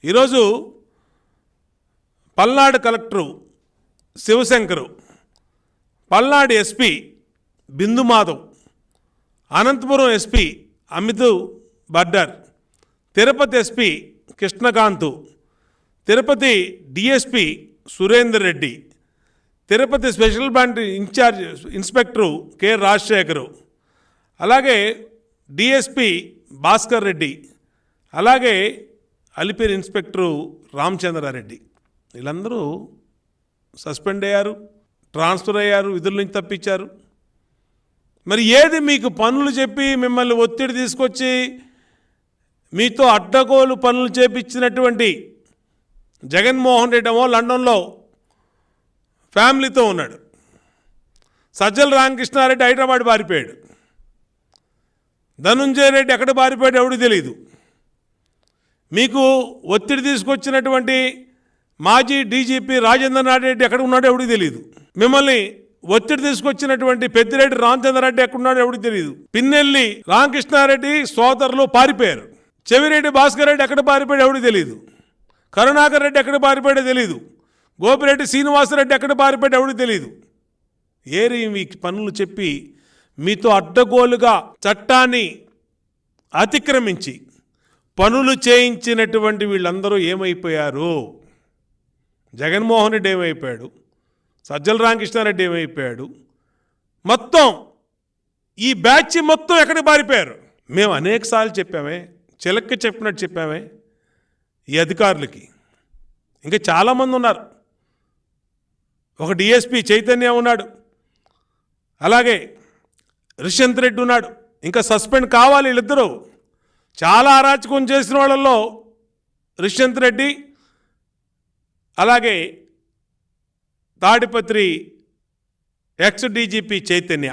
ఈరోజు Palnadu collector Sivasankar, Palnadu SP Bindu Madhav, Anantapuram SP Amit Bardar, Tirupati SP Krishnakanth, Tirupati DSP Surender Reddy, Tirupati special branch in charge inspector K Rajasekhar, అలాగే DSP Bhaskar Reddy, అలాగే Alipiri inspector Ramachandra Reddy, వీళ్ళందరూ సస్పెండ్ అయ్యారు, ట్రాన్స్ఫర్ అయ్యారు, విధుల నుంచి తప్పించారు. మరి ఏది మీకు పనులు చెప్పి మిమ్మల్ని ఒత్తిడి తీసుకొచ్చి మీతో అడ్డగోలు పనులు చేపించినటువంటి జగన్మోహన్ రెడ్డి ఏమో లండన్లో ఫ్యామిలీతో ఉన్నాడు, సజ్జల రామకృష్ణారెడ్డి హైదరాబాద్ పారిపోయాడు, ధనుంజయ రెడ్డి ఎక్కడ పారిపోయాడు ఎవడికి తెలియదు. మీకు ఒత్తిడి తీసుకొచ్చినటువంటి మాజీ డీజీపీ రాజేంద్రనాథ్ రెడ్డి ఎక్కడ ఉన్నాడో ఎవడికి తెలియదు. మిమ్మల్ని ఒత్తిడి తీసుకొచ్చినటువంటి పెద్దిరెడ్డి రామచంద్రారెడ్డి ఎక్కడున్నాడో ఎవడికి తెలియదు. పిన్నెల్లి రామకృష్ణారెడ్డి సోదరులు పారిపోయారు. చెవిరెడ్డి భాస్కర్ రెడ్డి ఎక్కడ పారిపోయాడు ఎవడికి తెలియదు. కరుణాకర్ రెడ్డి ఎక్కడ పారిపోయాడో తెలియదు. గోపిరెడ్డి శ్రీనివాసరెడ్డి ఎక్కడ పారిపోయాడు ఎవడికి తెలియదు. ఏరి మీ పనులు చెప్పి మీతో అడ్డగోలుగా చట్టాన్ని అతిక్రమించి పనులు చేయించినటువంటి వీళ్ళందరూ ఏమైపోయారు? జగన్మోహన్ రెడ్డి ఏమైపోయాడు, సజ్జల రామకృష్ణారెడ్డి ఏమైపోయాడు, మొత్తం ఈ బ్యాచ్ మొత్తం ఎక్కడికి పారిపోయారు? మేము అనేకసార్లు చెప్పామే, చిలక్కి చెప్పినట్టు చెప్పామే ఈ అధికారులకి. ఇంకా చాలామంది ఉన్నారు. ఒక డిఎస్పీ చైతన్య ఉన్నాడు, అలాగే రిషంత్ రెడ్డి ఉన్నాడు. ఇంకా సస్పెండ్ కావాలి వీళ్ళిద్దరూ. చాలా అరాచకం చేసిన వాళ్ళల్లో రిషంత్ రెడ్డి, అలాగే తాడిపత్రి ఎక్స్ డీజీపీ చైతన్య.